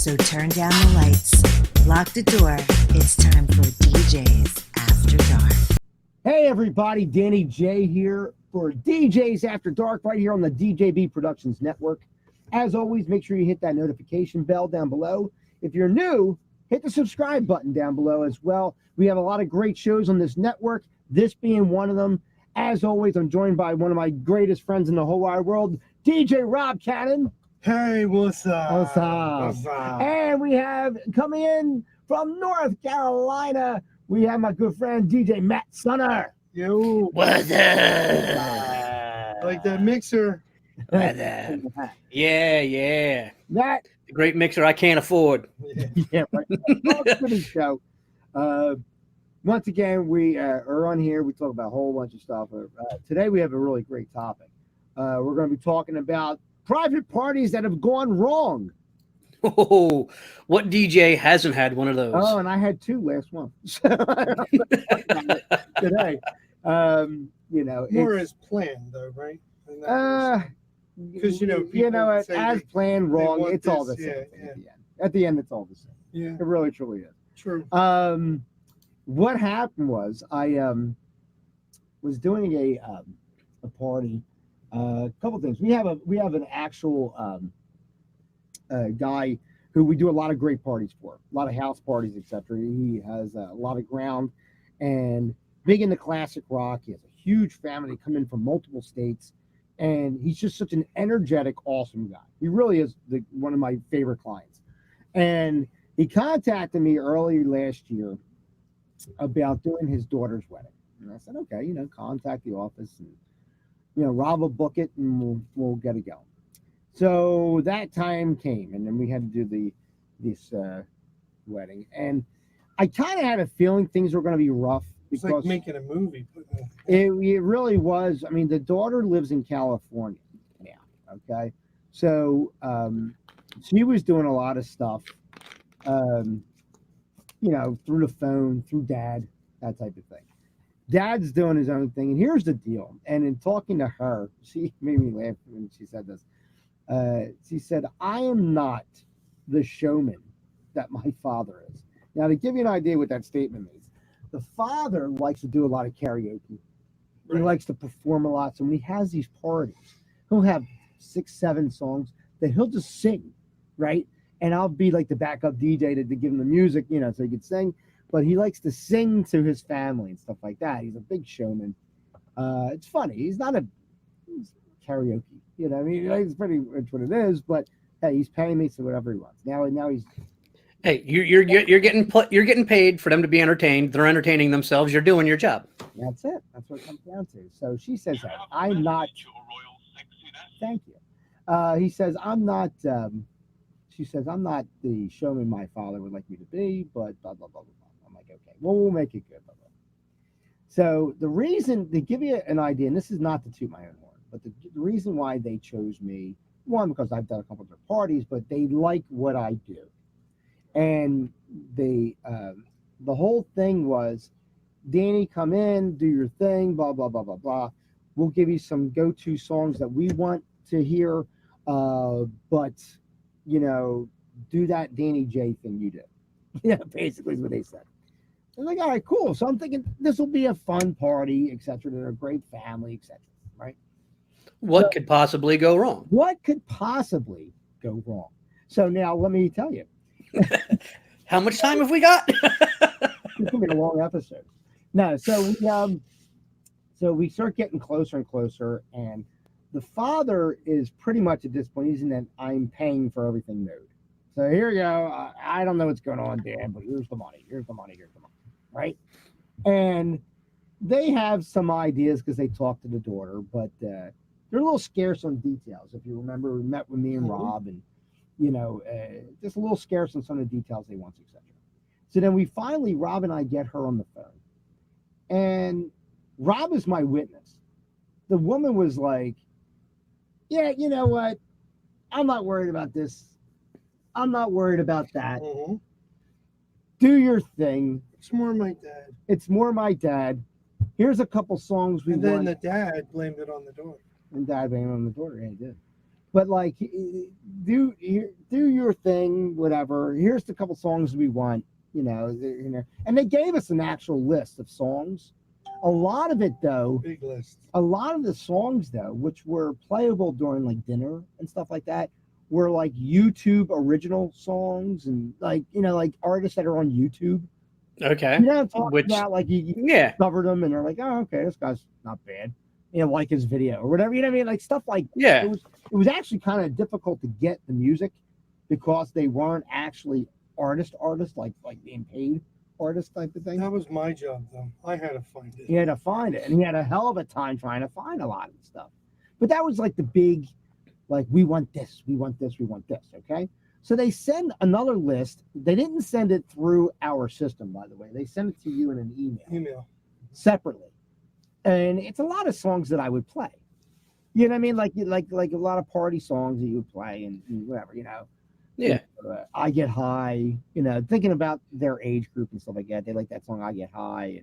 So turn down the lights, lock the door. It's time for DJs After Dark. Hey everybody, Danny J here for DJs After Dark right here on the DJB Productions Network. As always, make sure you hit that notification bell down below. If you're new, hit the subscribe button down below as well. We have a lot of great shows on this network, this being one of them. As always, I'm joined by one of my greatest friends in the whole wide world, DJ Rob Cannon. Hey, what's up? What's up? What's up? And we have coming in from North Carolina, we have my good friend DJ Matt Sunner. Yo, What's up? I like that mixer. What's up? Yeah. Matt, The great mixer I can't afford. yeah, right. Welcome to the show. Once again, we are on here. We talk about a whole bunch of stuff. Today, we have a really great topic. We're going to be talking about private parties that have gone wrong. Oh, what DJ hasn't had one of those? Oh, and I had two last month. Today, More as planned, though, right? Because it, as planned, wrong. want It's all the this, same. yeah. At the end, it's all the same. Yeah, It really, truly is. true. What happened was I was doing a party. A couple things. We have an actual guy who we do a lot of great parties for, a lot of house parties, etc. He has a lot of ground and big into classic rock. He has a huge family come in from multiple states, and he's just such an energetic, awesome guy. He really is one of my favorite clients. And he contacted me early last year about doing his daughter's wedding. And I said, okay, contact the office and, Rob will book it and we'll get it going. So that time came, and then we had to do this wedding. And I kind of had a feeling things were going to be rough. It's like making a movie. It really was. I mean, the daughter lives in California now, okay? So she was doing a lot of stuff, through the phone, through dad, that type of thing. Dad's doing his own thing. And here's the deal. And in talking to her, she made me laugh when she said this. She said, I am not the showman that my father is. Now, to give you an idea what that statement means, the father likes to do a lot of karaoke. He likes to perform a lot. So when he has these parties, he'll have 6, 7 songs that he'll just sing, right? And I'll be like the backup DJ to give him the music, so he could sing. But he likes to sing to his family and stuff like that. He's a big showman. It's funny. He's not he's karaoke. I mean, it's pretty much what it is. But hey, he's paying me, so whatever he wants. Now he's. Hey, you're getting paid for them to be entertained. They're entertaining themselves. You're doing your job. That's it. That's what it comes down to. So she says, hey, I'm not. Thank you. He says, I'm not. She says, I'm not the showman my father would like me to be, but blah, blah, blah, blah. I'm like, okay, well, we'll make it good. Blah, blah. So the reason, to give you an idea, and this is not to toot my own horn, but the reason why they chose me, one, because I've done a couple of their parties, but they like what I do. And the whole thing was, Danny, come in, do your thing, blah, blah, blah, blah, blah. We'll give you some go-to songs that we want to hear, but do that Danny J thing you did. Basically is what they said. I'm like, all right, cool. So I'm thinking this will be a fun party, etc. They're a great family, etc. Right? What could possibly go wrong? What could possibly go wrong? So now let me tell you. How much time have we got? It's gonna be a long episode. No, so we start getting closer and closer, and the father is pretty much at this point, he's in that I'm paying for everything mode. So here you go. I don't know what's going on, Dan, but here's the money. Here's the money. Right? And they have some ideas because they talked to the daughter, but they're a little scarce on details. If you remember, we met with me and Rob, and just a little scarce on some of the details they want, etc. So then Rob and I get her on the phone, and Rob is my witness. The woman was like, yeah, you know what? I'm not worried about this. I'm not worried about that. Mm-hmm. Do your thing. It's more my dad. It's more my dad. Here's a couple songs we And then want. the dad blamed it on the daughter. And dad blamed it on the daughter. Yeah, he did. But like, do your thing, whatever. Here's the couple songs we want, And they gave us an actual list of songs. A lot of it, though, Big list. a lot of the songs, though, which were playable during like dinner and stuff like that, were like YouTube original songs and like artists that are on YouTube. Okay. You know what I'm talking Which- about? Like you Yeah. discovered them and they're like, oh, okay, this guy's not bad. Like his video or whatever. You know what I mean? Like stuff like Yeah. it was actually kind of difficult to get the music because they weren't actually artists like being paid artist type of thing. That was my job, though. I had to find it. He had to find it, and he had a hell of a time trying to find a lot of stuff. But that was like the big, like, we want this, we want this, we want this. Okay, so they send another list. They didn't send it through our system, by the way. They send it to you in an email separately, and it's a lot of songs that I would play. You know what I mean? Like a lot of party songs that you would play and whatever. Yeah. I Get High. Thinking about their age group and stuff like that. They like that song I Get High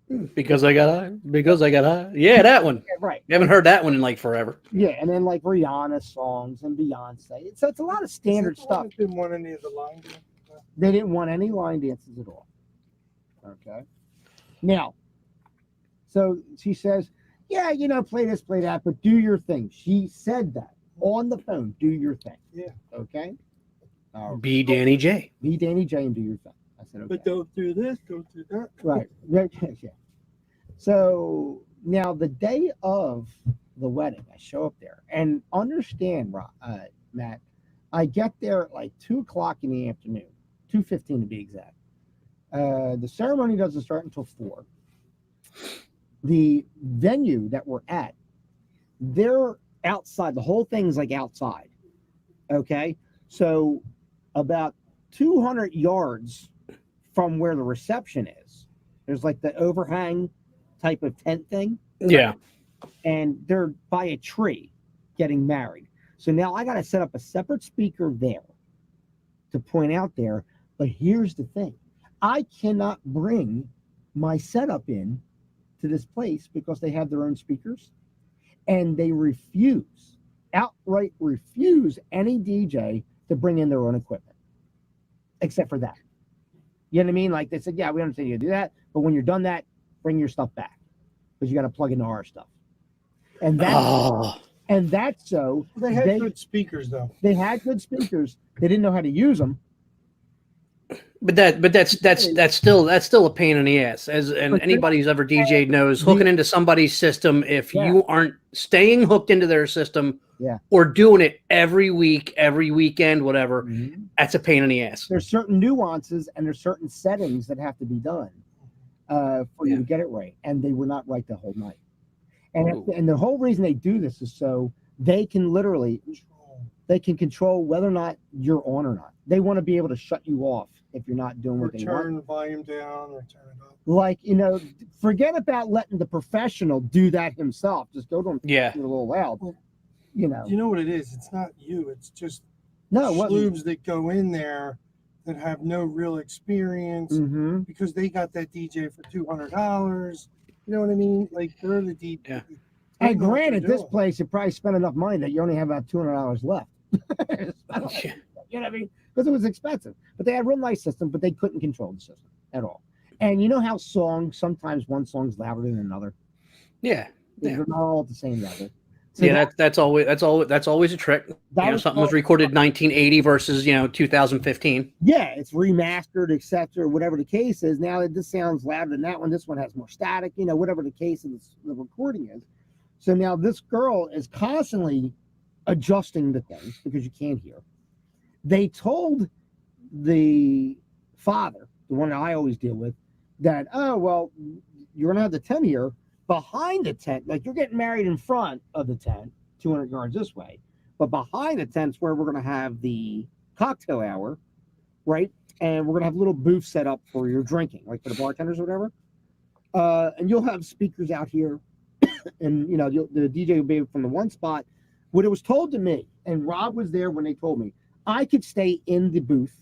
and Because I got high. Yeah, that one. yeah, right. You haven't heard that one in like forever. Yeah, and then like Rihanna songs and Beyonce. So it's a lot of standard stuff. Didn't want any of the line. They didn't want any line dances at all. Okay. Now, so she says, yeah, play this, play that, but do your thing. She said that on the phone. Do your thing. Yeah. Okay. Be Danny J. Be Danny J and do your thing. I said, okay. But don't do this, don't do that. Right. Yeah. So now the day of the wedding, I show up there and understand, Matt, I get there at like 2:00 in the afternoon, 2:15 to be exact. The ceremony doesn't start until 4. The venue that we're at, they're outside. The whole thing's like outside. Okay. So about 200 yards from where the reception is, there's like the overhang type of tent thing. Yeah. And they're by a tree getting married. So now I got to set up a separate speaker there to point out there. But here's the thing. I cannot bring my setup in to this place because they have their own speakers and they outright refuse any DJ to bring in their own equipment, except for that. You know what I mean? Like they said, yeah, we understand you do that, but when you're done that, bring your stuff back because you got to plug into our stuff. And that's so They had good speakers, though. they had good speakers. They didn't know how to use them. But that's still a pain in the ass. And anybody who's ever DJ'd knows hooking into somebody's system, if you aren't staying hooked into their system or doing it every week, every weekend, whatever, that's a pain in the ass. There's certain nuances and there's certain settings that have to be done for you to get it right. And they were not right the whole night. And the whole reason they do this is so they can control whether or not you're on or not. They want to be able to shut you off if you're not doing what they want. Turn the volume down or turn it up. Like, forget about letting the professional do that himself. Just go to him a little loud. You know what it is? It's not you. It's just No, schlubs that go in there that have no real experience because they got that DJ for $200. You know what I mean? Like they're the DJ. Yeah. And granted, this place you probably spent enough money that you only have about $200 left. You know what I mean? Because it was expensive. But they had a real nice system, but they couldn't control the system at all. And you know how sometimes one song's louder than another? Yeah. They're not all at the same level. So that's always a trick. Something was recorded in 1980 versus 2015. Yeah, it's remastered, etc. Whatever the case is. Now this sounds louder than that one. This one has more static. Whatever the case is, the recording is. So now this girl is constantly adjusting the things because you can't hear. They told the father, the one that I always deal with, that you're gonna have the tent here. Behind the tent, like you're getting married in front of the tent, 200 yards this way, but behind the tent's where we're going to have the cocktail hour, right? And we're going to have a little booth set up for your drinking, like for the bartenders or whatever. And you'll have speakers out here, and the DJ will be from the one spot. What it was told to me, and Rob was there when they told me, I could stay in the booth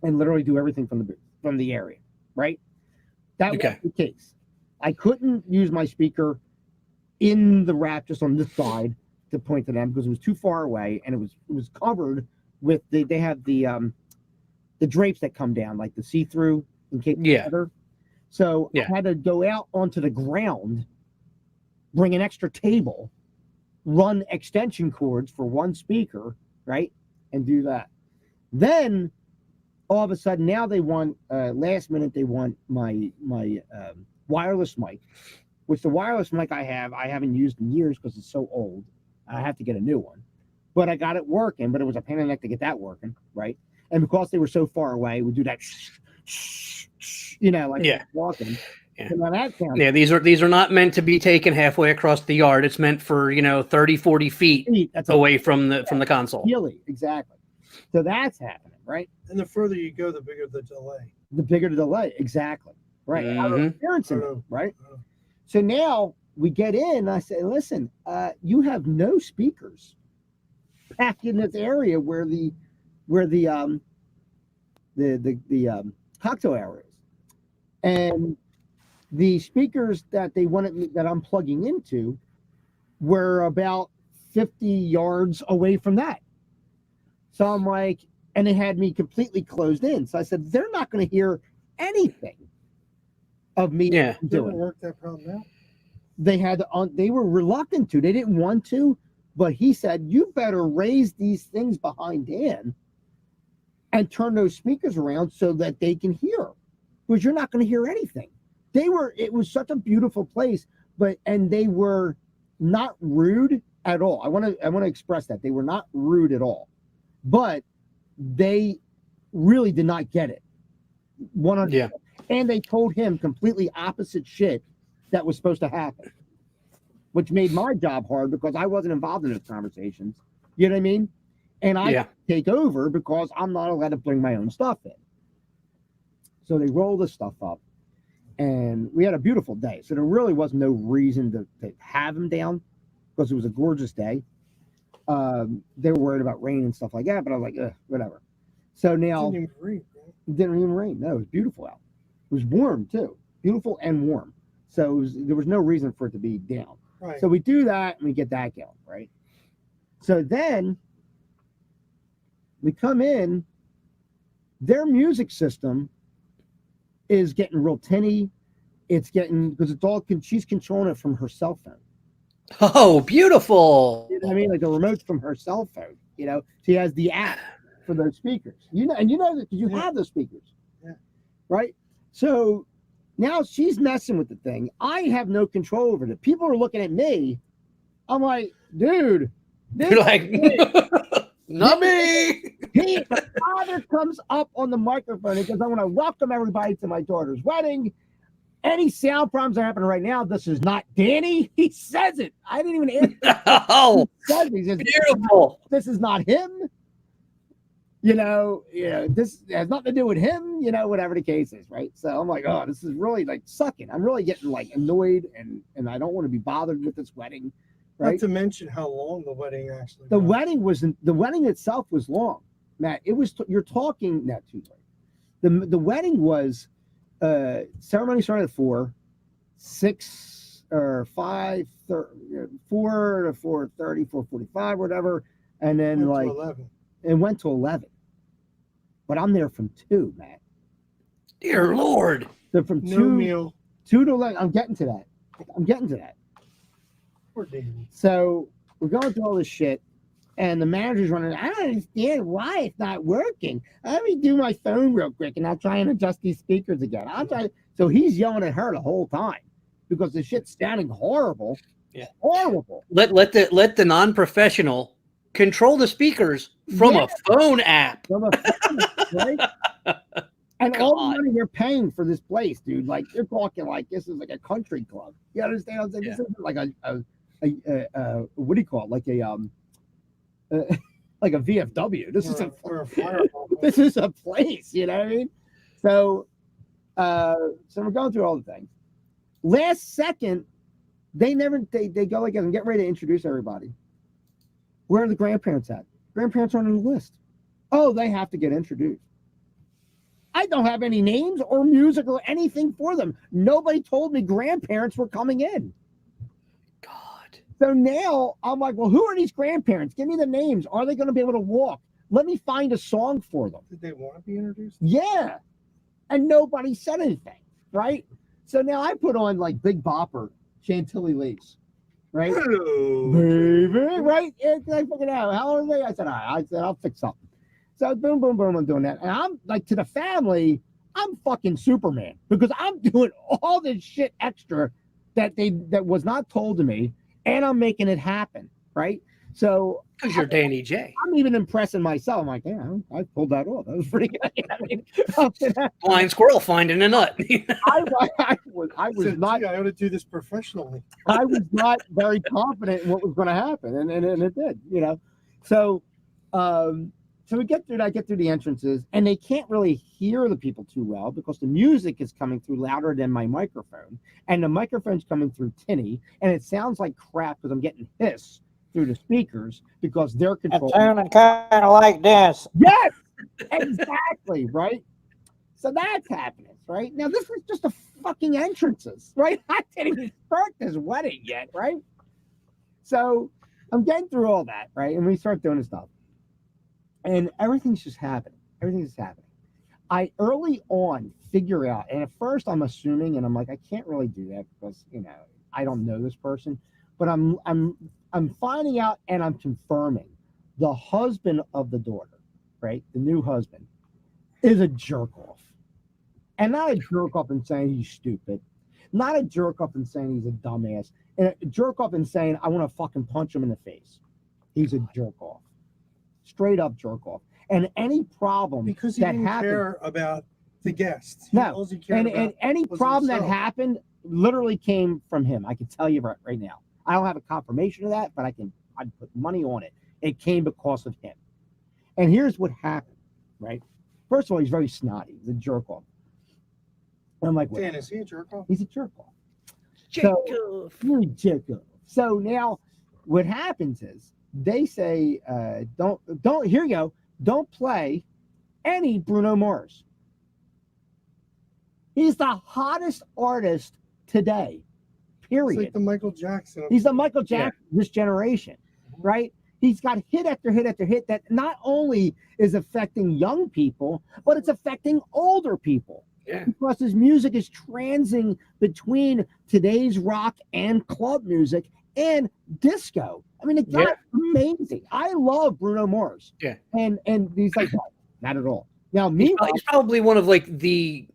and literally do everything from the booth, from the area, right? That was the case. I couldn't use my speaker in the rack just on this side to point to them because it was too far away, and it was covered with they have the drapes that come down like the see-through in case of weather. So I had to go out onto the ground, bring an extra table, run extension cords for one speaker, right, and do that. Then all of a sudden, now they want last minute they want my wireless mic, which the wireless mic I haven't used in years because it's so old. I have to get a new one, but I got it working. But it was a pain in the neck to get that working, right? And because they were so far away, we do that, like walking. Yeah. That These are not meant to be taken halfway across the yard. It's meant for 30, 40 feet away from the console. Really, exactly. So that's happening, right? And the further you go, the bigger the delay. The bigger the delay, exactly. Right. Mm-hmm. Right. So now we get in. And I say, listen, you have no speakers back in this area where the cocktail area is, and the speakers that they wanted me that I'm plugging into were about 50 yards away from that. So I'm like, and they had me completely closed in. So I said, they're not going to hear anything of me doing. Work that problem out. They were reluctant to. They didn't want to, but he said, you better raise these things behind Dan and turn those speakers around so that they can hear, because you're not going to hear anything. It was such a beautiful place, and they were not rude at all. I want to express that. They were not rude at all, but they really did not get it. 100%. Yeah. And they told him completely opposite shit that was supposed to happen, which made my job hard because I wasn't involved in those conversations. You know what I mean? And I take over because I'm not allowed to bring my own stuff in. So they roll the stuff up, and we had a beautiful day. So there really was no reason to have him down because it was a gorgeous day. They were worried about rain and stuff like that, but I was like, whatever. So now it didn't even rain. No, it was beautiful out. It was warm too, beautiful and warm. So there was no reason for it to be down. Right. So we do that and we get that going, right? So then we come in, their music system is getting real tinny. It's getting, because it's all, she's controlling it from her cell phone. Oh, beautiful. You know what I mean? Like the remote's from her cell phone, she has the app for those speakers, and you know that because you have those speakers, right? So now she's messing with the thing. I have no control over it. People are looking at me. I'm like, dude. You're like, not me. The father comes up on the microphone and goes, I want to welcome everybody to my daughter's wedding. Any sound problems are happening right now. This is not Danny. He says it. I didn't even answer. Oh, he says, beautiful. This is not him. This has nothing to do with him, whatever the case is, right? So I'm like, oh, this is really like sucking. I'm really getting like annoyed and I don't want to be bothered with this wedding, right? Not to mention how long the wedding actually was. The wedding itself was long, Matt. It was, you're talking, not too late. The wedding was, ceremony started at 4, 6 or 5, 4 to 4:30, 4:45, whatever. And then it went to 11. But I'm there from 2, Matt. Dear Lord. So from 2 to 11, I'm getting to that. Poor David. So we're going through all this shit, and the manager's running. I don't understand why it's not working. Let me do my phone real quick, and I'll try and adjust these speakers again. I'll try. So he's yelling at her the whole time because the shit's sounding horrible. Yeah, horrible. Let the non-professional control the speakers from a phone app. Right? And all the money you're paying for this place, dude, like you're talking like this is like a country club. You understand what I'm saying? This isn't like a what do you call it? Like like a VFW. This is a place, you know what I mean? So we're going through all the things. Last second, they go like, I'm getting ready to introduce everybody. Where are the grandparents at? Grandparents aren't on the list. Oh, they have to get introduced. I don't have any names or music or anything for them. Nobody told me grandparents were coming in. God. So now I'm like, well, who are these grandparents? Give me the names. Are they going to be able to walk? Let me find a song for them. Did they want to be introduced? Yeah. And nobody said anything, right? So now I put on like Big Bopper, Chantilly Lace, right? Hello. Baby, right? It's like fucking out. How old are they? I said, all right. I said, I'll fix something. So boom, boom, boom, I'm doing that. And I'm like, to the family, I'm fucking Superman because I'm doing all this shit extra that was not told to me, and I'm making it happen, right? So Because you're Danny J. I'm even impressing myself. I'm like, yeah, I pulled that off. That was pretty good. I mean, after that, Blind squirrel finding a nut. I was Said, not "Gee, I ought to do this professionally." I was not very confident in what was going to happen, and it did, you know. So, so we get through that, get through the entrances, and they can't really hear the people too well because the music is coming through louder than my microphone, and the microphone's coming through tinny, and it sounds like crap because I'm getting hiss through the speakers because they're It controlling. sounded kind of like this. Yes, exactly, right? So that's happening, right? Now, this is just the fucking entrances, right? I didn't even start this wedding yet, right? So I'm getting through all that, right? And we start doing this stuff. And everything's just happening. Everything's just happening. I early on figure out, and at first I'm assuming, and I'm like, I can't really do that because, you know, I don't know this person, but I'm finding out and I'm confirming the husband of the daughter, right? The new husband is a jerk off. And not a jerk off and saying he's stupid. Not a jerk off and saying he's a dumbass. And a jerk off and saying, I want to fucking punch him in the face. He's a jerk off. Straight up jerk off. And any problem Because he that didn't happened, care about the guests. No. All he cared and about any was problem that himself. happened literally came from him. I can tell you right now. I don't have a confirmation of that, but I'd put money on it. It came because of him. And here's what happened, right? First of all, he's very snotty. He's a jerk off. And I'm like, what? Dan, is he a jerk off? He's a jerk off. Jacob. You're a jerk off. So now what happens is they say, don't, here you go, don't play any Bruno Mars. He's the hottest artist today, It's period. like the Michael Jackson. He's the Michael Jackson of this generation, right? He's got hit after hit after hit that not only is affecting young people, but it's affecting older people. Yeah. Because his music is transing between today's rock and club music and disco. I mean, it got amazing. I love Bruno Mars. Yeah. And he's like, not at all. Now, He's meanwhile, probably one of like the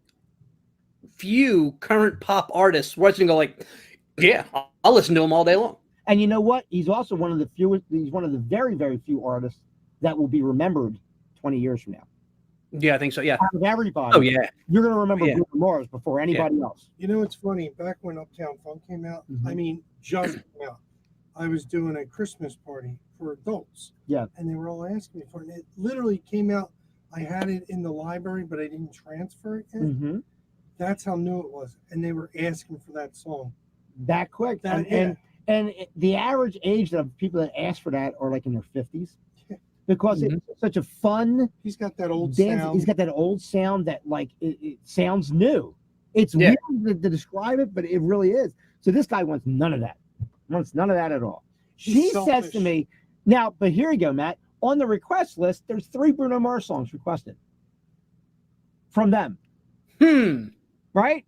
few current pop artists where I can go like, yeah, I'll listen to him all day long. and you know what? He's also one of the fewest, he's one of the very, very few artists that will be remembered 20 years from now. Yeah, I think so. Yeah. Out of everybody, Oh yeah. you're going to remember Yeah. Bruno Mars before anybody else. You know, it's funny. Back when Uptown Funk came out, Mhm. I mean, just came out, I was doing a Christmas party for adults. Yeah. And they were all asking me for it. And it literally came out. I had it in the library, but I didn't transfer it yet. Mm-hmm. That's how new it was. And they were asking for that song. That quick. That, And the average age of people that ask for that are like in their 50s because it's such a fun He's got that old dance. sound. He's got that old sound that like it sounds new. It's Yeah. weird to describe it, but it really is. So this guy wants none of that. Wants none of that at all. He's She says selfish. to me, now, but here you go, Matt. On the request list, there's 3 Bruno Mars songs requested from them, right?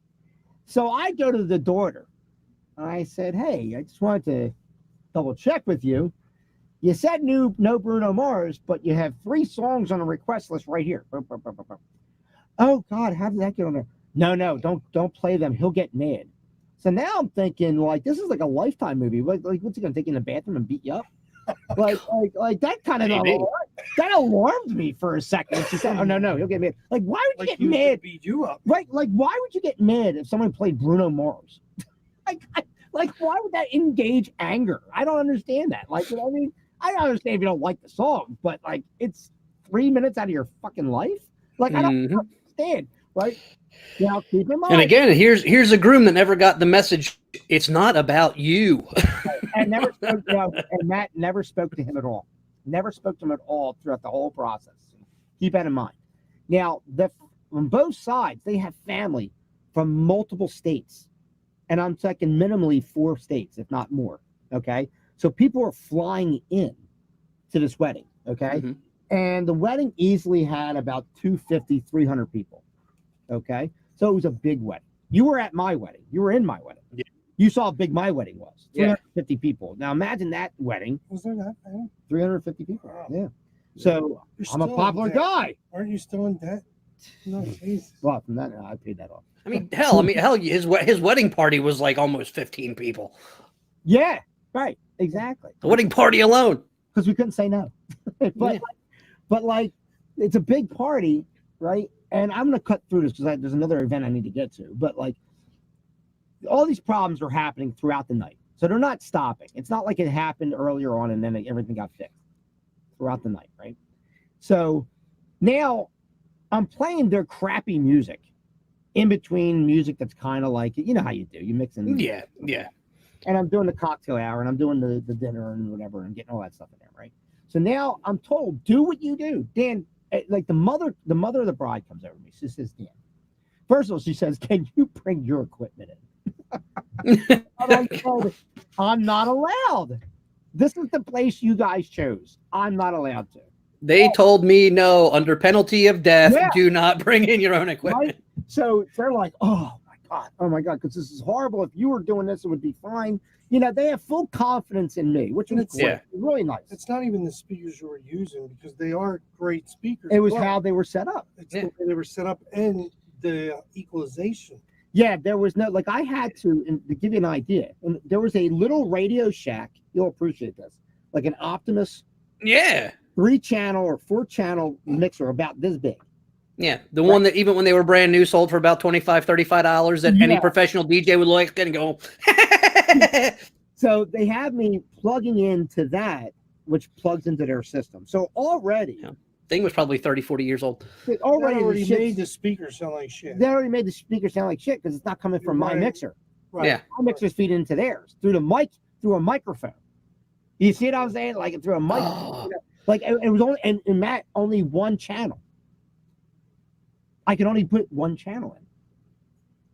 So I go to the daughter. I said, hey, I just wanted to double check with you. You said no Bruno Mars, but you have 3 songs on the request list right here. Oh God, how did that get on there? No, don't play them. He'll get mad. So now I'm thinking like this is like a Lifetime movie. Like what's he gonna take you in the bathroom and beat you up? like that kind of Maybe. that alarmed me for a second. She said, oh no, he'll get mad. Like why would you like get he was gonna mad? beat you up. Right? Like why would you get mad if someone played Bruno Mars? like why would that engage anger? I don't understand that. Like, you know what I mean, I understand if you don't like the song, but like it's 3 minutes out of your fucking life. Like I don't understand. Right? Now keep in mind. And again, here's a groom that never got the message. It's not about you. and never spoke, and Matt never spoke to him at all. Never spoke to him at all throughout the whole process. Keep that in mind. Now, on both sides, they have family from multiple states, and I'm talking minimally 4 states, if not more. Okay, So people are flying in to this wedding. Okay. Mhm. And the wedding easily had about 250, 300 people. Okay. So it was a big wedding. You were at my wedding. You were in my wedding. Yeah. You saw how big my wedding was. Yeah. 350 people. Now imagine that wedding. Was there that many? 350 people. Wow. Yeah. So You're I'm a still in popular debt. guy. Aren't you still in debt? No, Jesus. Well, from that, I paid that off. I mean, hell, his wedding party was like almost 15 people. Yeah. Right. Exactly. The wedding party alone. Because we couldn't say no. but Yeah. but like it's a big party, right? And I'm gonna cut through this because there's another event I need to get to. But like all these problems are happening throughout the night, so they're not stopping. It's not like it happened earlier on and then everything got fixed throughout the night, right? So now I'm playing their crappy music in between music that's kind of like, you know how you do, you mix in. Yeah, yeah. And I'm doing the cocktail hour and I'm doing the dinner and whatever and getting all that stuff in there, right? So now I'm told, do what you do. Dan, like the mother of the bride comes over to me. She says, Dan, first of all, she says, can you bring your equipment in? I'm not allowed. This is the place you guys chose. I'm not allowed to. They told me no, under penalty of death, Yeah. do not bring in your own equipment. Right? So they're like, oh my God, because this is horrible. If you were doing this, it would be fine. You know, they have full confidence in me, which is great. Yeah. Really nice. It's not even the speakers you were using because they are great speakers. It was but how they were set up. it's the way they were set up and the equalization. Yeah, there was no, like I had to, and to give you an idea, and there was a little Radio Shack, you'll appreciate this, like an Optimus Yeah. 3-channel or 4-channel mixer about this big. Yeah. The one that even when they were brand new sold for about $25, $35 that any Yeah. professional DJ would look and go. So they have me plugging into that, which plugs into their system. So already, Yeah. Thing was probably 30, 40 years old. They already, already the shit's- made the speaker sound like shit. they already made the speaker sound like shit because it's not coming from my Right. mixer. Right. Yeah. My mixer's feeding into theirs through the mic, through a microphone. You see what I'm saying? Like through a mic. Oh. Like it was only, and Matt, only one channel. I can only put one channel in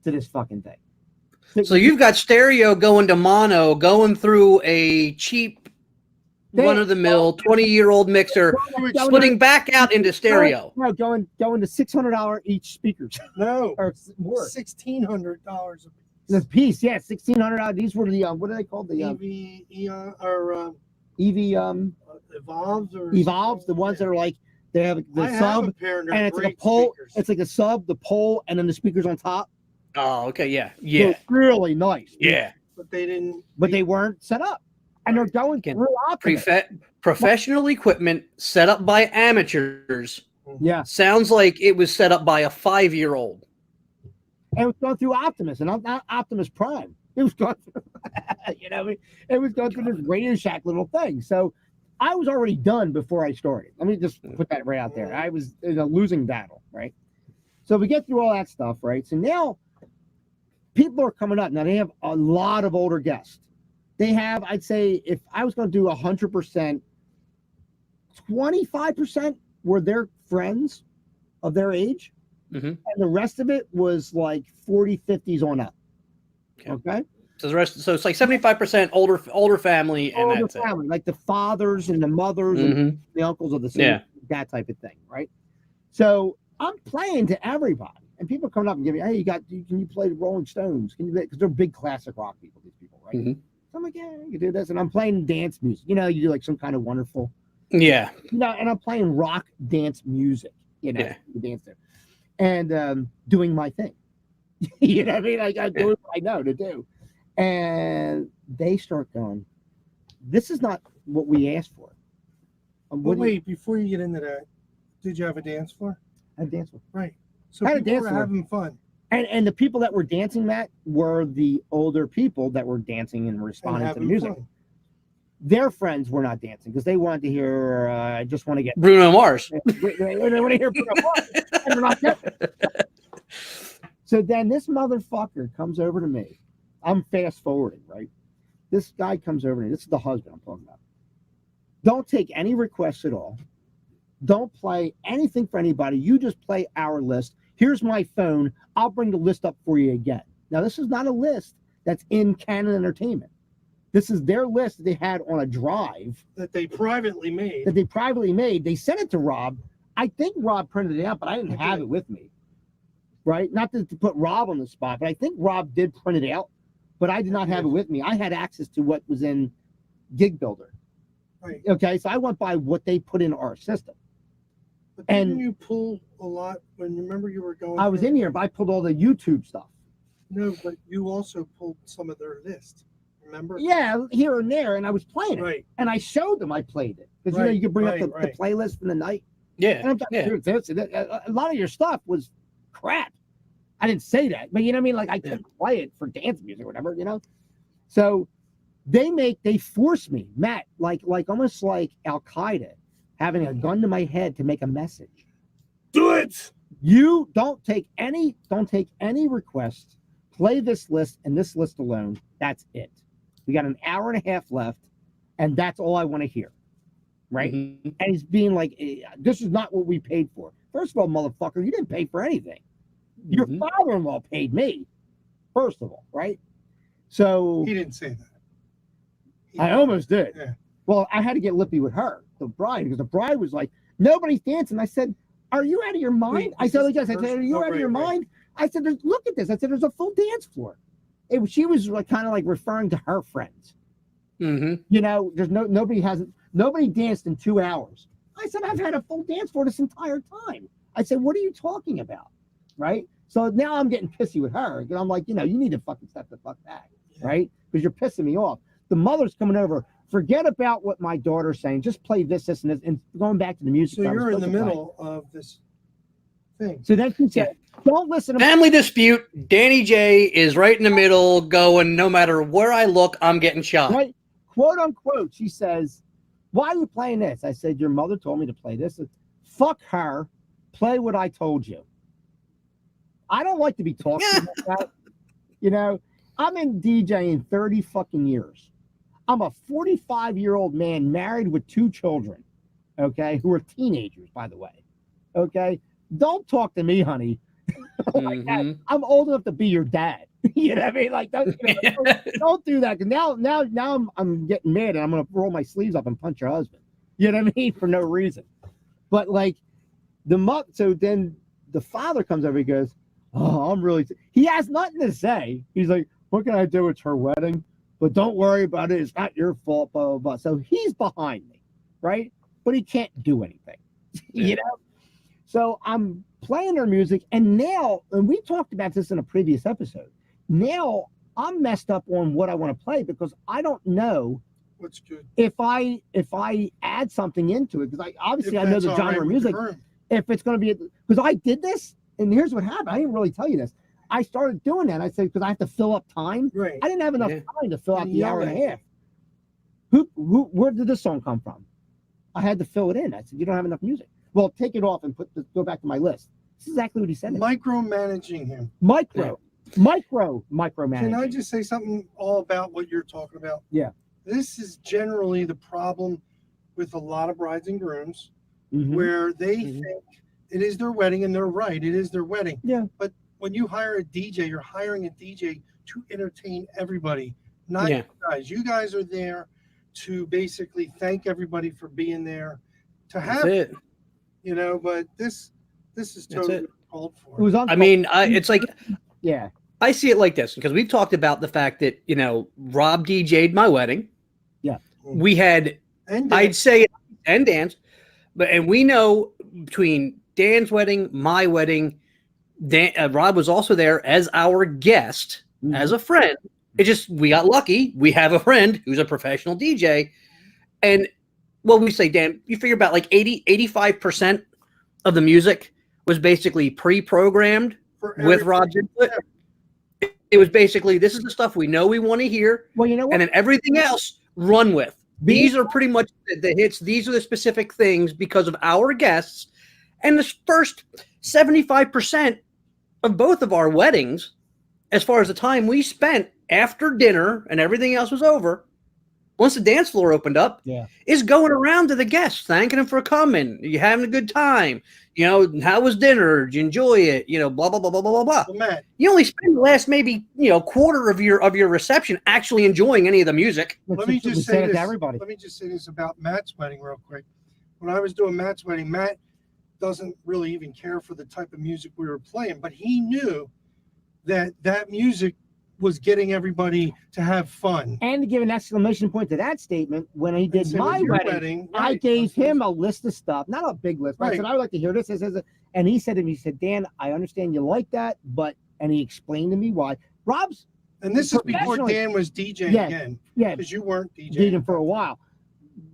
to this fucking thing. So you've got stereo going to mono, going through a cheap, run-of-the-mill, 20-year-old mixer, splitting back out into stereo. No, going to $600 each speakers No, or more. $1,600 The piece, yeah, $1,600. These were the what are they called? The EV, or EV Evolves or Evolves, the ones that are like they have the I have sub a pair and, and it's like a pole. It's like a sub, the pole, and then the speakers on top. Oh, okay, yeah, So yeah, it's really nice. yeah. but they didn't. But they weren't set up, and they're going Again, through Optimus. Professional equipment set up by amateurs Yeah, sounds like it was set up by a 5-year-old. and it was going through Optimus, and not Optimus Prime. It was going through, you know, it was going through this Radio Shack little thing. So I was already done before I started. Let me just put that right out there. I was in a losing battle, right? So we get through all that stuff, right? So now people are coming up. Now they have a lot of older guests. They have, I'd say, if I was going to do 100%, 25% were their friends of their age, Mhm. and the rest of it was like 40, 50s on up. Okay. Okay. So the rest, so it's like 75% older family, and All the that's it. family, like the fathers and the mothers and Mhm. the uncles of the same, Yeah. that type of thing, right? So I'm playing to everybody, and people come up and give me, "Hey, can you play the Rolling Stones? Can you?" Because they're big classic rock people, these people, right? Mhm. So I'm like, "Yeah, you can do this," and I'm playing dance music. You know, you do like some kind of wonderful, Yeah, and I'm playing rock dance music. You know, Yeah. you dance there, and doing my thing. You know what I mean? Like I'm doing what I know to do, and they start going, "This is not what we asked for." But What do you- wait, before you get into that, did you have a dance floor? I dance with. Right. So I had a people dance were floor. having fun And the people that were dancing, Matt, were the older people that were dancing and and responding to the having music. fun. Their friends were not dancing because they wanted to hear. I just want to get. Bruno Mars. They want to hear. Bruno Mars, and they're not getting it. So then this motherfucker comes over to me. I'm fast forwarding, right? This guy comes over to me. This is the husband I'm talking about. Don't take any requests at all. Don't play anything for anybody. You just play our list. Here's my phone. I'll bring the list up for you again. Now, this is not a list that's in Canon Entertainment. This is their list that they had on a drive that they privately made. that they privately made. They sent it to Rob. I think Rob printed it out, but I didn't have it with me. Right? Not to put Rob on the spot, but I think Rob did print it out, but I did not have it with me. I had access to what was in Gig Builder. Right. Okay, so I went by what they put in our system. But And- didn't you pull a lot when you remember you were going? I was through- in here, but I pulled all the YouTube stuff. No, but you also pulled some of their list. Remember? Yeah, here and there, and I was playing it. Right. And I showed them I played it. Because you know, you could bring up the Right. playlist in the night. Yeah. And I'm Yeah. dude, a lot of your stuff was crap. I didn't say that, but you know what I mean? Like I couldn't play it for dance music or whatever, you know? So they force me, Matt, like almost like Al Qaeda having a gun to my head to make a message. Do it. You don't take any requests. Play this list and this list alone. That's it. We got an hour and a half left, and that's all I want to hear. Right? Mhm. And he's being like, this is not what we paid for. First of all, motherfucker, you didn't pay for anything. Your Mhm. father-in-law paid me, first of all, right? So He didn't say that. I almost did. Yeah. Well, I had to get lippy with her, the bride, because the bride was like, nobody's dancing. I said, are you out of your mind? Wait, I is said, this like, yes. the I said, first- are you oh, out of your right. mind? I said, look at this. I said, there's a full dance floor. She was like kind of like referring to her friends. Mhm. You know, there's nobody danced in 2 hours. I said, I've had a full dance floor this entire time. I said, what are you talking about? Right? So now I'm getting pissy with her. And I'm like, you know, you need to fucking step the fuck back. Yeah. Right? Because you're pissing me off. The mother's coming over. Forget about what my daughter's saying. Just play this, and this, and going back to the music. So that I was you're in the supposed to play. middle of this thing. So then she said, don't listen to Family dispute. Danny J is right in the middle, going, no matter where I look, I'm getting shot. right? Quote unquote, she says, why are you playing this? I said, your mother told me to play this. Fuck her. Play what I told you. I don't like to be talking like that. You know, I'm in DJing 30 fucking years. I'm a 45-year-old man married with 2 children, okay, who are teenagers, by the way. Okay? Don't talk to me, honey. Like that. Mhm. I'm old enough to be your dad. You know what I mean? Like, don't do that. 'Cause now I'm getting mad, and I'm gonna roll my sleeves up and punch your husband. You know what I mean? For no reason. But like so then the father comes over. He goes, "Oh, I'm really." He has nothing to say. He's like, "What can I do? It's her wedding, but don't worry about it. It's not your fault." Blah blah blah. So he's behind me, right? But he can't do anything. You know. So I'm playing their music, and we talked about this in a previous episode. Now I'm messed up on what I want to play because I don't know What's good? if I add something into it, because If I know that's the all genre right of with music. her. If it's going to be, because I did this, and here's what happened. I didn't really tell you this. I started doing that. I said, because I have to fill up time. Right. I didn't have enough Yeah. time to fill out And the hour and a yell at half. Where did this song come from? I had to fill it in. I said, you don't have enough music. Well, take it off and go back to my list. This is exactly what he said. Micromanaging him. Micromanaging. Can I just say something all about what you're talking about? Yeah. This is generally the problem with a lot of brides and grooms, Mhm. where they Mhm. think it is their wedding, and they're right. It is their wedding. Yeah. But when you hire a DJ, you're hiring a DJ to entertain everybody, not Yeah. you guys. You guys are there to basically thank everybody for being there, to That's have, it. you know. But this is That's totally it. called for. It was I mean, it's like yeah. I see it like this because we've talked about the fact that Rob DJ'd my wedding. Yeah. We had, and I'd say, and Dan's, and we know between Dan's wedding, my wedding, Rob was also there as our guest, Mhm. as a friend. It just, we got lucky. We have a friend who's a professional DJ. And well, we say, Dan, you figure about like 85% of the music was basically pre-programmed for with every- Rob's input. It was basically, this is the stuff we know we want to hear. Well, you know what? And then everything else, run with. These are pretty much the hits. These are the specific things because of our guests. And the first 75% of both of our weddings, as far as the time we spent after dinner and everything else was over, once the dance floor opened up, Yeah. is going around to the guests, thanking them for coming. You having a good time? You know, how was dinner? Did you enjoy it? You know, blah blah blah blah blah blah. Well, Matt, You only spend the last maybe quarter of your reception actually enjoying any of the music. let me We just say say it to this. everybody. Let me just say this about Matt's wedding real quick. When I was doing Matt's wedding, Matt doesn't really even care for the type of music we were playing, but he knew that music was getting everybody to have fun. And to give an exclamation point to that statement, when he And did so my with your wedding, I right, gave him a list of stuff, not a big list. But I Right. said, I would like to hear this. And he said to me, he said, Dan, I understand you like that, and he explained to me why. Rob's, And this is before Professionally- Dan was DJing Yeah. again, yeah, because you weren't DJing. dating for a while.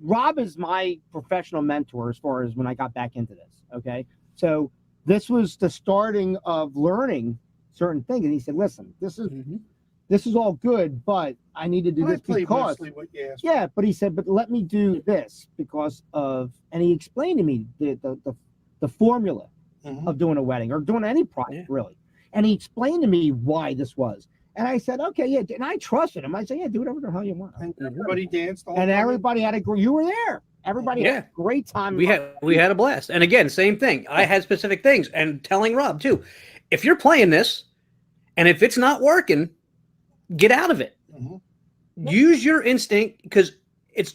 Rob is my professional mentor as far as when I got back into this. Okay. So this was the starting of learning certain things. And he said, listen, this is all good, but I need to do I this played because mostly what you asked. yeah, but he said, but let me do this because of, and he explained to me the formula Mhm. of doing a wedding or doing any project really. And he explained to me why this was. And I said, okay, yeah. And I trusted him. I said, yeah, do whatever the hell you want. And everybody danced. The whole And time. everybody had you were there. Everybody had Yeah. a great time. We had a blast. And again, same thing. I had specific things, and telling Rob too, if you're playing this and if it's not working, get out of it. Mhm. Use your instinct, because it's,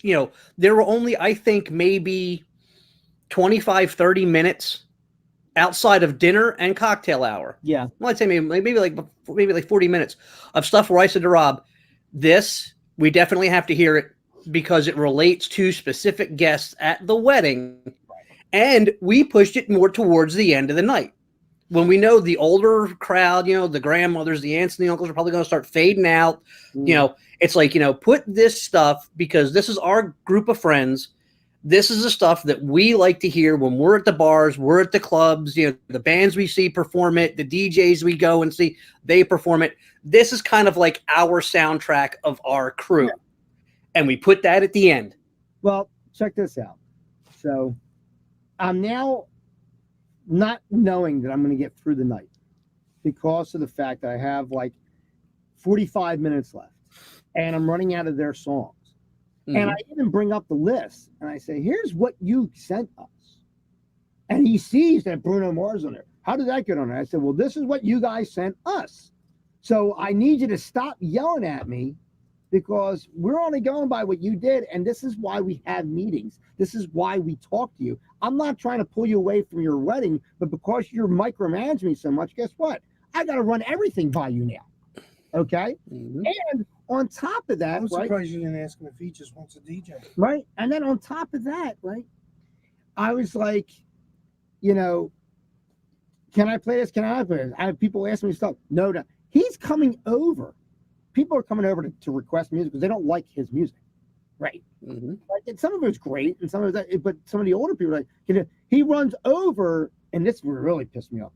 there were only, I think, maybe 25, 30 minutes outside of dinner and cocktail hour. Yeah. Well, I'd say maybe like 40 minutes of stuff where I said to Rob, this, we definitely have to hear it because it relates to specific guests at the wedding. And we pushed it more towards the end of the night. When we know the older crowd, the grandmothers, the aunts and the uncles are probably going to start fading out. It's like, put this stuff, because this is our group of friends. This is the stuff that we like to hear when we're at the bars, we're at the clubs, the bands we see perform it, the DJs we go and see, they perform it. This is kind of like our soundtrack of our crew. Yeah. And we put that at the end. Well, check this out. So I'm now not knowing that I'm going to get through the night because of the fact that I have like 45 minutes left and I'm running out of their songs. Mm-hmm. And I even bring up the list and I say, here's what you sent us. And he sees that Bruno Mars on there. How did that get on there? I said, well, this is what you guys sent us. So I need you to stop yelling at me because we're only going by what you did. And this is why we have meetings. This is why we talk to you. I'm not trying to pull you away from your wedding, but because you're micromanaging me so much, guess what? I got to run everything by you now. Okay. Mm-hmm. And on top of that, I'm surprised you didn't ask him if he just wants a DJ. Right. And then on top of that, right, I was like, can I play this? Can I play this? I have people asking me stuff. No. He's coming over. People are coming over to request music because they don't like his music. Right. Mm-hmm. Like, and some of it's great and some of that, but some of the older people are like, he runs over, and this really pissed me off.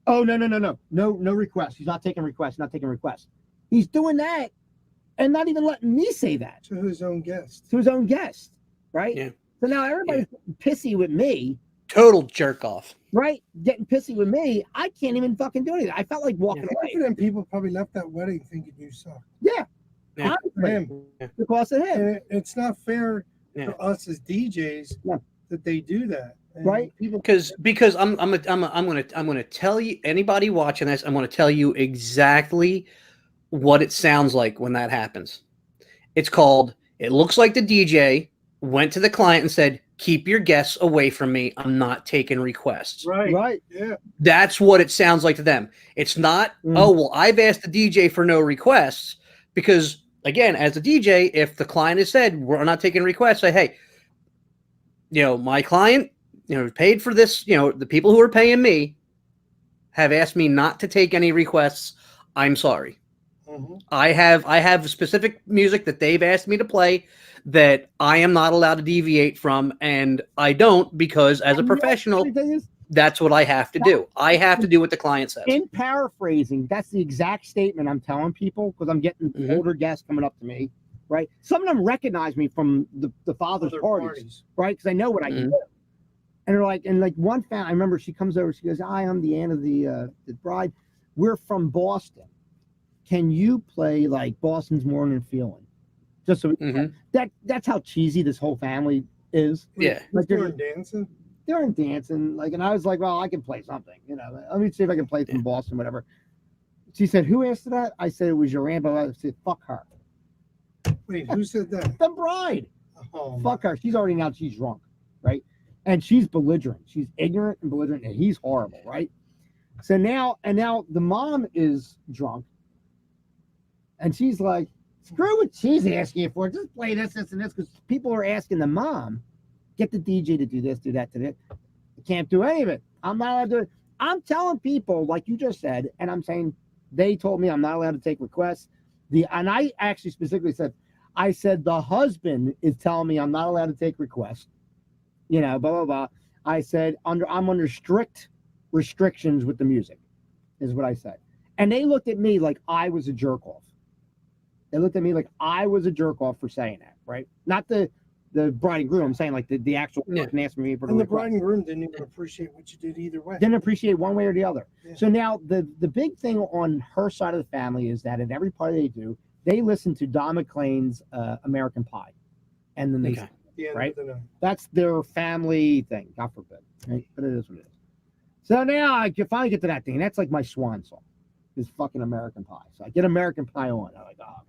Oh, no requests. He's not taking requests, He's doing that and not even letting me say that. To his own guest. Right? Yeah. So now everybody's pissy with me. Total jerk off. Right? Getting pissy with me. I can't even fucking do anything. I felt like walking away. And people probably left that wedding thinking you suck. Yeah. Yeah. Because of him. And it's not fair to us as DJs that they do that. And right? Because I'm gonna tell you, anybody watching this, I'm gonna tell you exactly what it sounds like when that happens. It's called, it looks like the DJ went to the client and said, keep your guests away from me. I'm not taking requests. Right. Yeah. That's what it sounds like to them. It's not, oh, well, I've asked the DJ for no requests, because again, as a DJ, if the client has said, we're not taking requests, say, hey, my client, paid for this, the people who are paying me have asked me not to take any requests. I'm sorry. Mm-hmm. I have specific music that they've asked me to play that I am not allowed to deviate from, and I don't, because as a professional, that's what I have to do. I have to do what the client says. In paraphrasing, that's the exact statement I'm telling people, because I'm getting older guests coming up to me, right? Some of them recognize me from the father's parties, right? Because I know what I do. And they're like, one fan, I remember she comes over, she goes, hi, I'm the aunt of the bride. We're from Boston. Can you play like Boston's Morning Feeling? Just so Mhm. that's how cheesy this whole family is. Yeah. Who's Like they're doing dancing? dancing, like, and I was like, well, I can play something, let me see if I can play from Yeah. Boston, whatever. She said, who asked for that? I said, it was your Rambo. I said, fuck her. Wait, who said that? The bride. Oh, Fuck her. She's already announced she's drunk, right? And she's belligerent. She's ignorant and belligerent, and he's horrible, right? So now the mom is drunk, and she's like, screw what she's asking you for. Just play this, and this, because people are asking the mom, get the DJ to do this, do that, to this. I can't do any of it. I'm not allowed to do it. I'm telling people, like you just said, and I'm saying they told me I'm not allowed to take requests. And I actually specifically said, I said the husband is telling me I'm not allowed to take requests. Blah blah blah. I said I'm under strict restrictions with the music, is what I said. And they looked at me like I was a jerk off. They looked at me like I was a jerk off for saying that, right? Not the bride and groom. I'm saying like the actual person asking me for the and the request. bride and groom didn't even appreciate what you did either way. Didn't appreciate one way or the other. Yeah. So now the big thing on her side of the family is that at every party they do, they listen to Don McLean's American Pie, and then they Okay. The end right? of the night. that's their family thing. God forbid, right? But it is what it is. So now I can finally get to that thing. And that's like my swan song, is fucking American Pie. So I get American Pie on. I'm like, oh,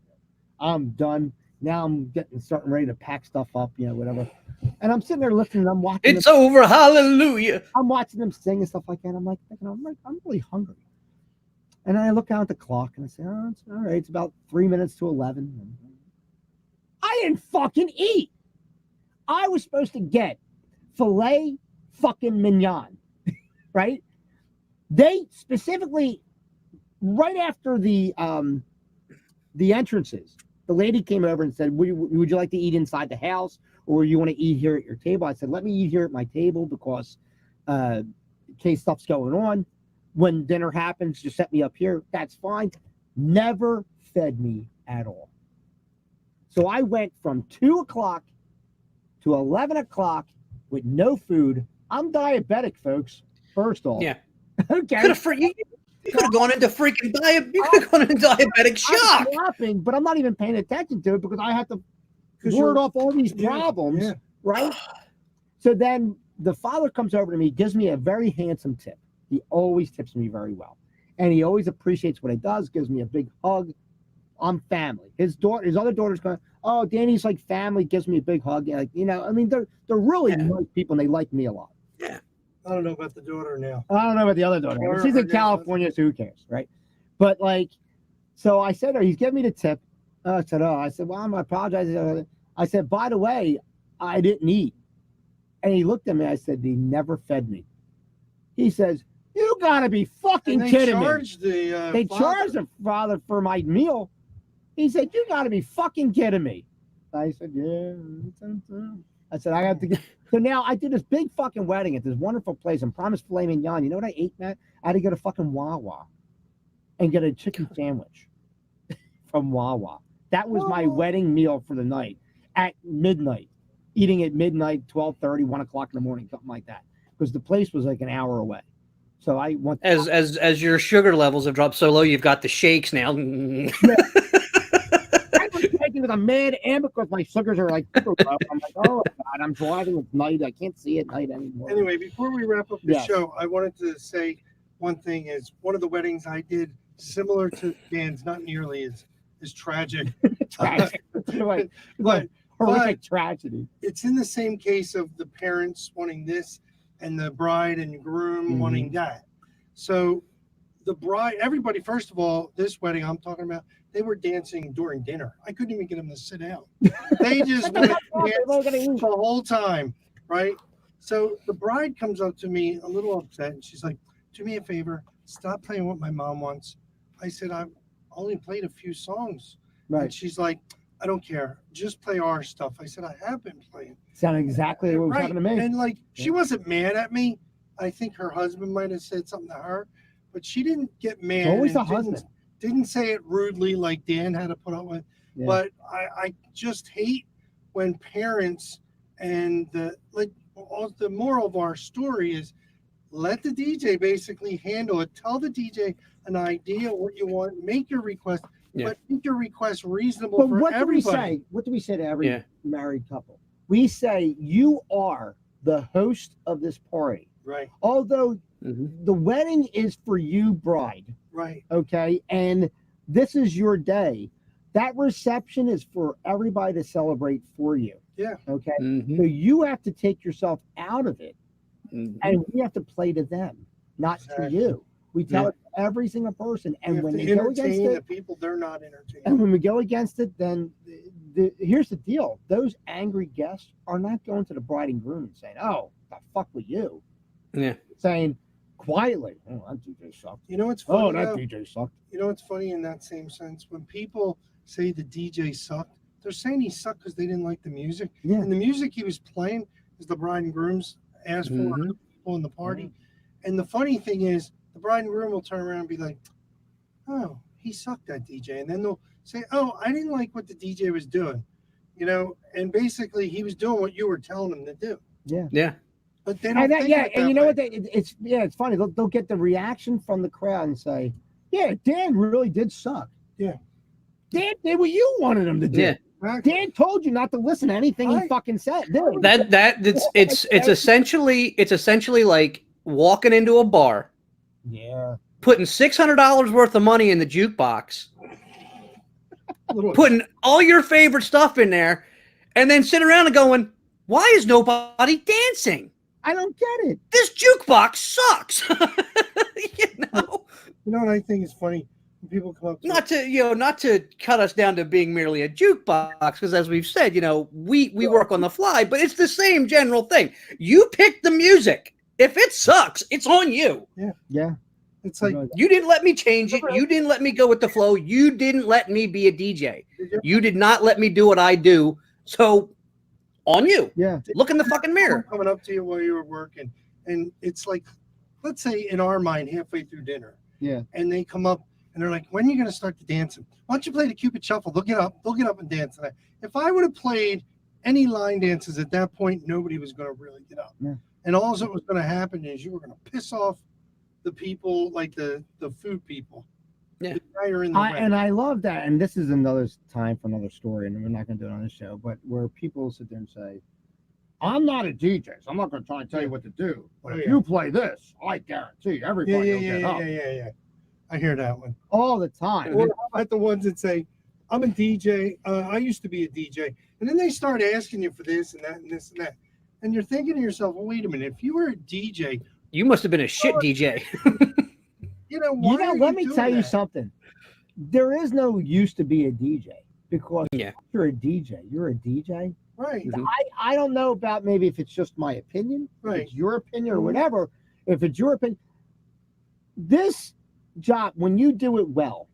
I'm done. Now I'm starting ready to pack stuff up, whatever. And I'm sitting there listening. I'm watching. It's over. Hallelujah. I'm watching them sing and stuff like that. I'm like, thinking, I'm really hungry. And I look down at the clock and I say, oh, it's all right. It's about 3 minutes to 11. I didn't fucking eat. I was supposed to get filet fucking mignon, right? They specifically, right after the entrances, the lady came over and said, would you like to eat inside the house, or you want to eat here at your table? I said, let me eat here at my table, because in case stuff's going on, when dinner happens, just set me up here. That's fine. Never fed me at all. So I went from 2 o'clock to 11 o'clock with no food. I'm diabetic, folks. First off. Yeah. Okay. You could have gone into freaking You could have gone into diabetic shock. I'm laughing, but I'm not even paying attention to it because I have to 'Cause ward you're- off all these Yeah, problems, yeah. right? So then the father comes over to me, gives me a very handsome tip. He always tips me very well, and he always appreciates what he does. Gives me a big hug. I'm family. His other daughter's going, oh, Danny's like family. Gives me a big hug. Like, I mean, they're really nice people, and they like me a lot. I don't know about the daughter now. I don't know about the other daughter. Or- She's or in the- California, so who cares, right? But like, so I said, he's giving me the tip. I said, well, I apologize. I said, by the way, I didn't eat. And he looked at me. I said, they never fed me. He says, you gotta be fucking And they kidding me. charged the They father. charged the father for my meal. He said, you gotta be fucking kidding me. I said, yeah. I said, I have to get. So now I did this big fucking wedding at this wonderful place in Promise Filet Mignon. You know what I ate, Matt? I had to go to fucking Wawa and get a chicken sandwich from Wawa. That was my wedding meal for the night at midnight. Eating at midnight, 12:30, 1 o'clock in the morning, something like that. Because the place was like an hour away. So I went. As your sugar levels have dropped so low, you've got the shakes now. I was taking with a mad and because my sugars are like super low. I'm like, oh God, I'm driving at night. I can't see at night anymore. Anyway, before we wrap up the Yes. show, I wanted to say one thing is one of the weddings I did similar to Dan's, not nearly as tragic. Tragic. Like, But horrific tragedy. it's in the same case of the parents wanting this and the bride and groom wanting that. So the bride, everybody, first of all, this wedding I'm talking about, they were dancing during dinner. I couldn't even get them to sit down. They just went the whole time, right? So the bride comes up to me a little upset, and she's like, do me a favor, stop playing what my mom wants. I said, I've only played a few songs. And Right. she's like, I don't care. Just play our stuff. I said, I have been playing. Sounded exactly what was Right. happening to me. And like, she wasn't mad at me. I think her husband might have said something to her, but she didn't get mad. It's always the and husband. Didn't say it rudely like Dan had to put up with. Yeah. But I just hate when parents and the moral of our story is let the DJ basically handle it. Tell the DJ an idea what you want, make your request. Yeah. but make your request reasonable But for what do we everybody. say? What do we say to every Yeah. married couple? We say you are the host of this party. Right, Although Mhm. the wedding is for you, bride, right. okay, and this is your day. That reception is for everybody to celebrate for you. Yeah. Okay. Mhm. So you have to take yourself out of it, Mhm. and we have to play to them, not Exactly. to you. We tell Yeah. it to every single person, You and have when to they go against entertain the it, people they're not entertaining. and when we go against it, then here's the deal: those angry guests are not going to the bride and groom and saying, "Oh, the fuck with you," Yeah. saying quietly, "Oh, that DJ sucked." You know what's funny? Oh, that though? DJ sucked. You know what's funny in that same sense? When people say the DJ sucked, they're saying he sucked because they didn't like the music. Yeah. And the music he was playing is the bride and groom's asked for Mhm. people in the party. And the funny thing is, the bride and groom will turn around and be like, "Oh, he sucked, that DJ," and then they'll say, "Oh, I didn't like what the DJ was doing," you know. And basically, he was doing what you were telling him to do. Yeah. But they don't And that, think yeah, of it and that you know way. what? It's funny. They'll get the reaction from the crowd and say, "Yeah, Dan really did suck." Yeah. Dan did what you wanted him to do. Yeah. Exactly. Dan told you not to listen to anything he Right. fucking said. Dude. It's essentially like walking into a bar, Yeah. putting $600 worth of money in the jukebox, Little- putting all your favorite stuff in there, and then sitting around and going, "Why is nobody dancing? I don't get it. This jukebox sucks." You know, You know what I think is funny? When people come up to not to cut us down to being merely a jukebox, because as we've said, we work on the fly, but it's the same general thing. You pick the music. If it sucks, it's on you. Yeah. it's like, You didn't let me change it. You didn't let me go with the flow. You didn't let me be a DJ. You did not let me do what I do. So, on you. Yeah. Look in the fucking mirror. coming up to you while you were working, and it's like, let's say in our mind, halfway through dinner, Yeah. and they come up and they're like, "When are you going to start the dancing? Why don't you play the Cupid Shuffle? They'll get up and dance tonight." If I would have played any line dances at that point, nobody was going to really get up. Yeah. And all that was going to happen is you were going to piss off the people, like the food people. Yeah. The guy you're in the way. And I love that. And this is another time for another story, and we're not going to do it on this show, but where people sit there and say, "I'm not a DJ, so I'm not going to try and tell you what to do. But Oh, if yeah. you play this, I guarantee everybody will get up yeah. I hear that one. all the time." Or how about the ones that say, "I'm a DJ. I used to be a DJ," and then they start asking you for this and that and this and that, and you're thinking to yourself, "Well, wait a minute. If you were a DJ, You must have been a shit DJ. why are Let me doing tell you that?" something. There is no used to be a DJ, because Yeah. if you're a DJ. You're a DJ. Right, Mhm. I don't know about, maybe if it's just my opinion, if right. it's your opinion or Mhm. whatever. If it's your opinion, this job, when you do it well,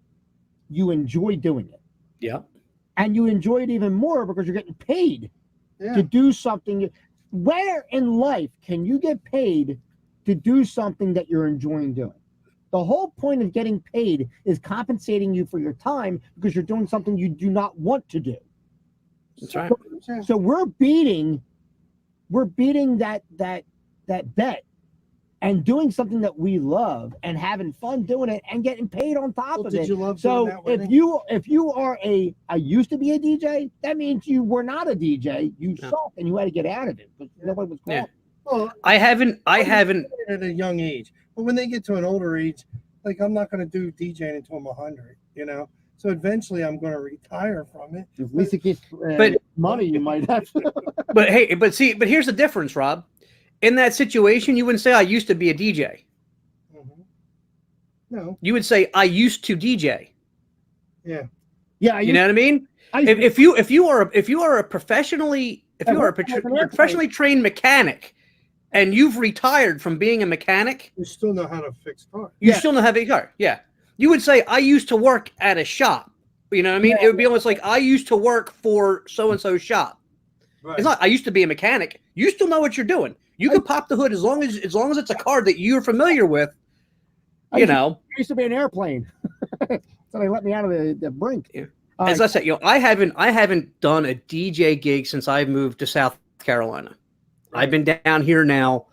you enjoy doing it. Yeah. And you enjoy it even more because you're getting paid Yeah, to do something. Where in life can you get paid to do something that you're enjoying doing? The whole point of getting paid is compensating you for your time because you're doing something you do not want to do. That's right. Yeah. So we're beating that bet and doing something that we love and having fun doing it and getting paid on top Well, of did it. you love doing So that, if Whitney? you are I used to be a DJ, that means you were not a DJ. You Yeah. sucked and you had to get out of it because nobody was calling. Yeah. Well, I haven't at a young age, but when they get to an older age, like, I'm not going to do DJing until I'm 100. So eventually I'm going to retire from it. If Lisa gets But- money, you might have to. but here's the difference, Rob. In that situation, you wouldn't say I used to be a DJ. Mhm. No, You would say I used to DJ. yeah, Yeah, You know what I mean? If you are a professionally trained mechanic and you've retired from being a mechanic, you still know how to fix cars. you Yeah. still know how to car. Yeah. You would say I used to work at a shop. You know what I mean? It would be almost like I used to work for so and so's shop. Right. It's not I used to be a mechanic. You still know what you're doing. You can pop the hood as long as it's a car that you're familiar with. I You used to- know, I used to be an airplane. So they let me out of the brink. Yeah. All as right. I said, I haven't done a DJ gig since I moved to South Carolina. I've been down here now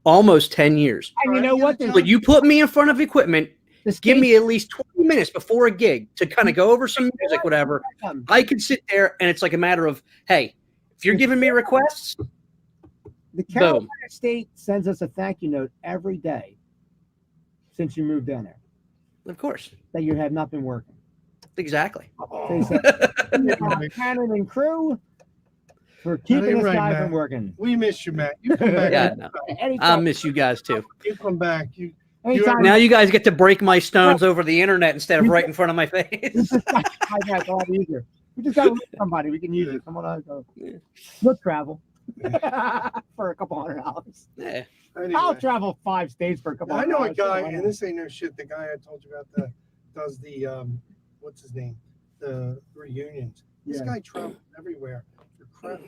almost 10 years. And you know what? But But you put me in front of equipment, This give me at least 20 few minutes before a gig to kind of go over some music, whatever, I could sit there and it's like a matter of, hey, if you're giving me requests, The Carolina State sends us a thank you note every day since you moved down there of course, that you have not been working. exactly. They said, Cannon and crew for keeping this right, guy Matt. from working. We miss you, Matt. You come back. Yeah, no, Anytime, I'll miss you guys too. You come back. You anytime. Now you guys get to break my stones over the internet instead of right in front of my face. I know, it's a lot easier. We just got to somebody. We can use it. Come on, go. We'll travel for a couple $100. Yeah. anyway. I'll travel 5 states for a couple. I know a $100. guy, and this ain't no shit. The guy I told you about does the what's his name? The reunions. This Yeah. guy travels everywhere for crap.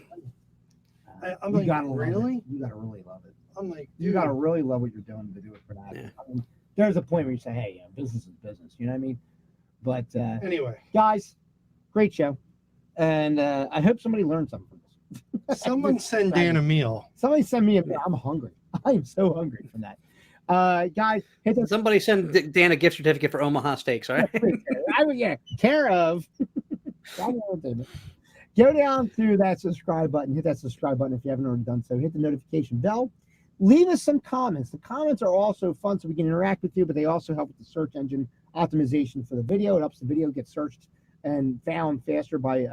I'm You like, gotta love it. really? You gotta really love it. I'm like, You dude, gotta really love what you're doing to do it for that. Yeah. I mean, there's a point where you say, "Hey, business is business." You know what I mean? But anyway, guys, great show, and I hope somebody learned something from this. someone send Dan a meal. Somebody send me a. I'm hungry. I am so hungry from that. Guys, hit the Somebody send Dan a gift certificate for Omaha Steaks, all right? I would, yeah, care of. Go down to that subscribe button. Hit that subscribe button if you haven't already done so. Hit the notification bell. Leave us some comments. The comments are also fun so we can interact with you, but they also help with the search engine optimization for the video. It helps the video get searched and found faster by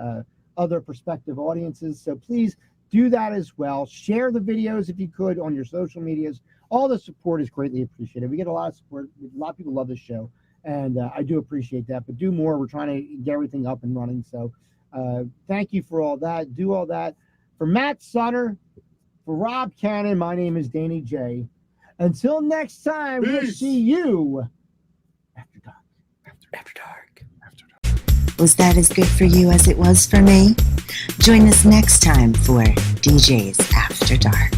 other prospective audiences. So please do that as well. Share the videos if you could on your social medias. All the support is greatly appreciated. We get a lot of support. A lot of people love this show, and I do appreciate that. But do more. We're trying to get everything up and running. So thank you for all that. Do all that. For Matt Sutter, for Rob Cannon, my name is Danny J. Until next time, we'll Peace. see you after dark. After dark. Was that as good for you as it was for me? Join us next time for DJ's After Dark.